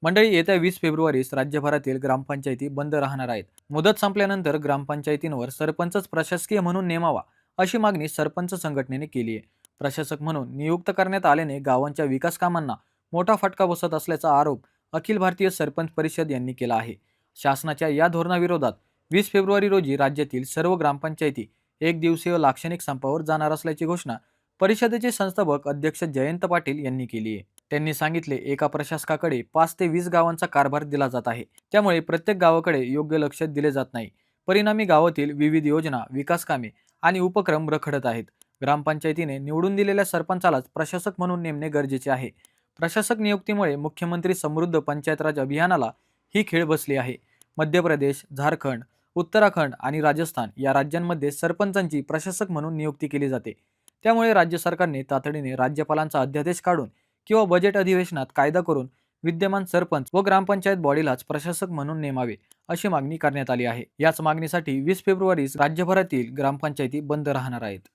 मंडळी, येत्या 20 फेब्रुवारीस राज्यभरातील ग्रामपंचायती बंद राहणार आहेत. मुदत संपल्यानंतर ग्रामपंचायतींवर सरपंचच प्रशासकीय म्हणून नेमावा, अशी मागणी सरपंच संघटनेने केली आहे. प्रशासक म्हणून नियुक्त करण्यात आल्याने गावांच्या विकास कामांना मोठा फटका बसत असल्याचा आरोप अखिल भारतीय सरपंच परिषद यांनी केला आहे. शासनाच्या या धोरणाविरोधात 20 फेब्रुवारी रोजी राज्यातील सर्व ग्रामपंचायती एक दिवसीय लाक्षणिक संपावर जाणार असल्याची घोषणा परिषदेचे संस्थापक अध्यक्ष जयंत पाटील यांनी केली आहे. त्यांनी सांगितले, एका प्रशासकाकडे 5 ते 20 गावांचा कारभार दिला जात आहे. त्यामुळे प्रत्येक गावाकडे योग्य लक्ष दिले जात नाही. परिणामी गावातील विविध योजना, विकास कामे आणि उपक्रम रखडत आहेत. ग्रामपंचायतीने निवडून दिलेल्या सरपंचालाच प्रशासक म्हणून नेमणे गरजेचे आहे. प्रशासक नियुक्तीमुळे मुख्यमंत्री समृद्ध पंचायत राज अभियानाला ही खेळ बसली आहे. मध्य प्रदेश, झारखंड, उत्तराखंड आणि राजस्थान या राज्यांमध्ये सरपंचांची प्रशासक म्हणून नियुक्ती केली जाते. त्यामुळे राज्य सरकारने तातडीने राज्यपालांचा अध्यादेश काढून किंवा बजेट अधिवेशनात कायदा करून विद्यमान सरपंच व ग्रामपंचायत बॉडीलाच प्रशासक म्हणून नेमावे, अशी मागणी करण्यात आली आहे. याच मागणीसाठी 20 फेब्रुवारीस राज्यभरातील ग्रामपंचायती बंद राहणार आहेत.